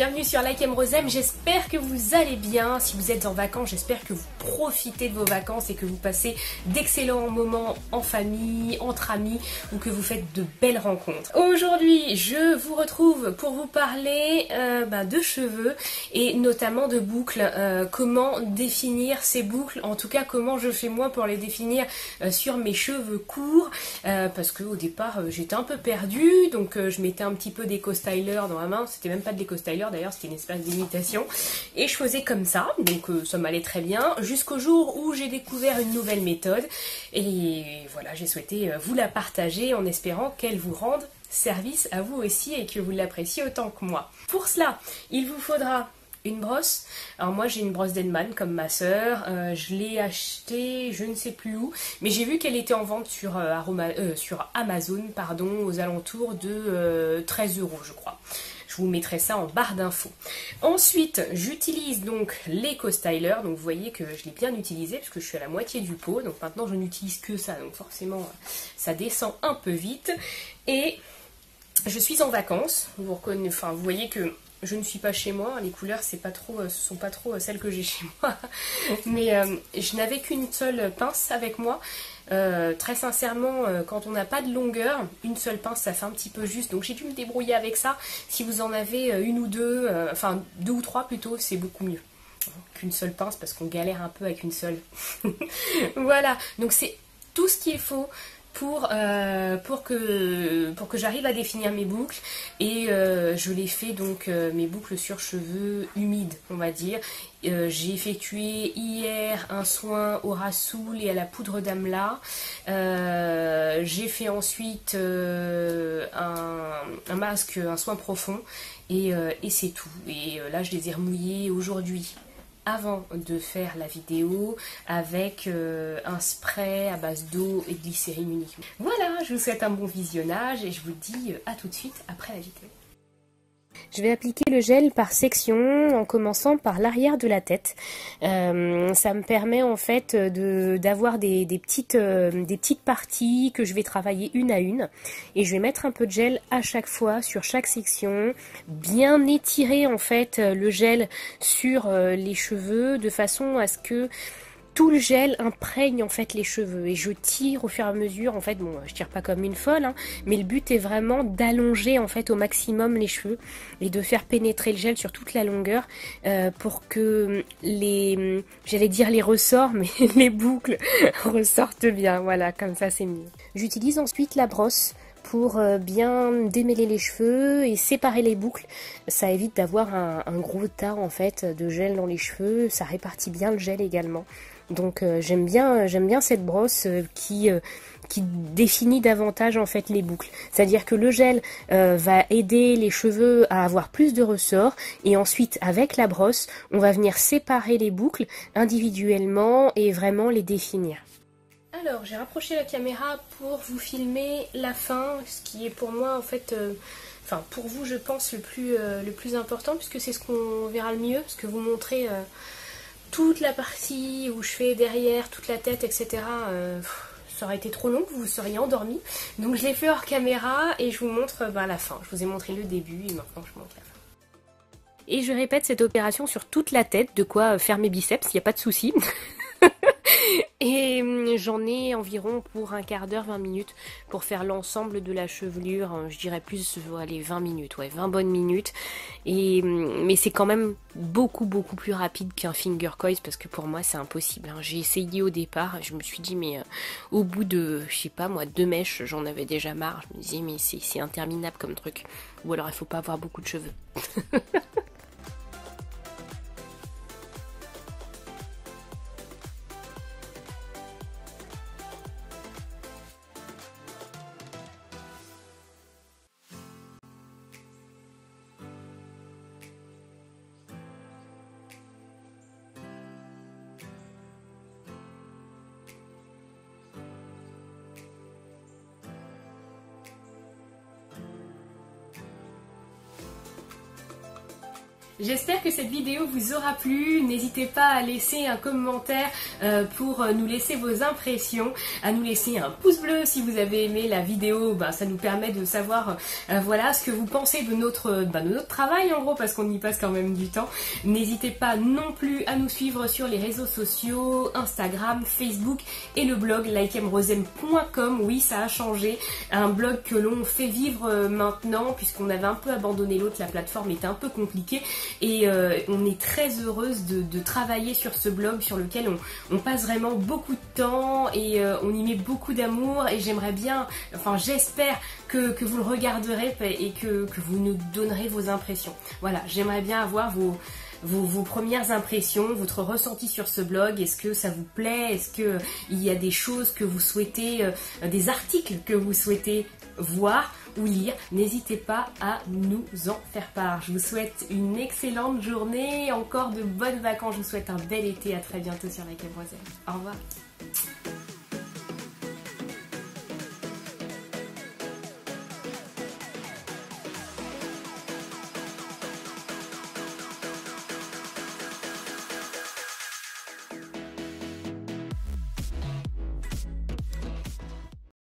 bienvenue sur Like M Rosem, j'espère que vous allez bien. Si vous êtes en vacances, j'espère que vous profitez de vos vacances et que vous passez d'excellents moments en famille, entre amis ou que vous faites de belles rencontres. Aujourd'hui, je vous retrouve pour vous parler de cheveux et notamment de boucles. Comment définir ces boucles, en tout cas comment je fais moi pour les définir sur mes cheveux courts, parce que au départ j'étais un peu perdue, donc je mettais un petit peu d'éco-styler dans la main, c'était même pas de l'éco-styler d'ailleurs, c'était une espèce d'imitation, et je faisais comme ça, donc ça m'allait très bien, jusqu'au jour où j'ai découvert une nouvelle méthode, et voilà, j'ai souhaité vous la partager en espérant qu'elle vous rende service à vous aussi et que vous l'appréciez autant que moi. Pour cela, il vous faudra une brosse. Alors moi j'ai une brosse d'Hellman comme ma sœur, je l'ai achetée je ne sais plus où, mais j'ai vu qu'elle était en vente sur Amazon, pardon, aux alentours de 13 € je crois. Je vous mettrai ça en barre d'infos. Ensuite, j'utilise donc l'éco-styler. Donc vous voyez que je l'ai bien utilisé parce que je suis à la moitié du pot. Donc maintenant je n'utilise que ça. Donc forcément ça descend un peu vite. Et je suis en vacances. Vous voyez que je ne suis pas chez moi, les couleurs ce sont pas trop celles que j'ai chez moi, mais je n'avais qu'une seule pince avec moi. Très sincèrement, quand on n'a pas de longueur, une seule pince ça fait un petit peu juste, donc j'ai dû me débrouiller avec ça. Si vous en avez une ou deux, enfin deux ou trois plutôt, c'est beaucoup mieux qu'une seule pince parce qu'on galère un peu avec une seule. Voilà, donc c'est tout ce qu'il faut pour que j'arrive à définir mes boucles, et je les fais donc mes boucles sur cheveux humides, on va dire. J'ai effectué hier un soin au rassoul et à la poudre d'amla. J'ai fait ensuite un masque, un soin profond, et c'est tout. Et là je les ai remouillés aujourd'hui avant de faire la vidéo avec un spray à base d'eau et de glycérine uniquement. Voilà, je vous souhaite un bon visionnage et je vous dis à tout de suite après la vidéo. Je vais appliquer le gel par section en commençant par l'arrière de la tête. Ça me permet en fait d'avoir des petites parties que je vais travailler une à une. Et je vais mettre un peu de gel à chaque fois sur chaque section. Bien étirer en fait le gel sur les cheveux de façon à ce que tout le gel imprègne en fait les cheveux, et je tire au fur et à mesure. En fait, bon, je tire pas comme une folle, hein, mais le but est vraiment d'allonger en fait au maximum les cheveux et de faire pénétrer le gel sur toute la longueur pour que j'allais dire les ressorts, mais les boucles ressortent bien. Voilà, comme ça c'est mieux. J'utilise ensuite la brosse pour bien démêler les cheveux et séparer les boucles. Ça évite d'avoir un gros tas en fait de gel dans les cheveux, ça répartit bien le gel également. Donc j'aime bien cette brosse qui définit davantage en fait les boucles. C'est-à-dire que le gel va aider les cheveux à avoir plus de ressorts, et ensuite avec la brosse on va venir séparer les boucles individuellement et vraiment les définir. Alors, j'ai rapproché la caméra pour vous filmer la fin, ce qui est pour moi en fait, pour vous je pense le plus important, puisque c'est ce qu'on verra le mieux, parce que vous montrer toute la partie où je fais derrière, toute la tête, etc. Ça aurait été trop long, vous seriez endormi. Donc je l'ai fait hors caméra et je vous montre la fin. Je vous ai montré le début et maintenant je montre la fin. Et je répète cette opération sur toute la tête, de quoi faire mes biceps, il n'y a pas de souci. Et j'en ai environ pour un quart d'heure, 20 minutes pour faire l'ensemble de la chevelure. Je dirais plus, allez, 20 minutes, ouais, 20 bonnes minutes. Mais c'est quand même beaucoup plus rapide qu'un finger coil, parce que pour moi c'est impossible. J'ai essayé au départ, je me suis dit mais au bout de, je sais pas moi, 2 mèches, j'en avais déjà marre. Je me disais mais c'est interminable comme truc. Ou alors il faut pas avoir beaucoup de cheveux. J'espère que cette vidéo vous aura plu. N'hésitez pas à laisser un commentaire pour nous laisser vos impressions, à nous laisser un pouce bleu si vous avez aimé la vidéo. Ça nous permet de savoir voilà ce que vous pensez de notre travail en gros, parce qu'on y passe quand même du temps. N'hésitez pas non plus à nous suivre sur les réseaux sociaux, Instagram, Facebook et le blog likemrosem.com. Oui, ça a changé, un blog que l'on fait vivre maintenant puisqu'on avait un peu abandonné l'autre, la plateforme était un peu compliquée. Et on est très heureuse de travailler sur ce blog sur lequel on passe vraiment beaucoup de temps et on y met beaucoup d'amour, et j'aimerais bien, enfin j'espère que vous le regarderez et que vous nous donnerez vos impressions. Voilà, j'aimerais bien avoir vos premières impressions, votre ressenti sur ce blog. Est-ce que ça vous plaît? Est-ce qu'il y a des choses que vous souhaitez, des articles que vous souhaitez voir ou lire? N'hésitez pas à nous en faire part. Je vous souhaite une excellente journée, encore de bonnes vacances, je vous souhaite un bel été, à très bientôt sur Like Em Rosem. Au revoir.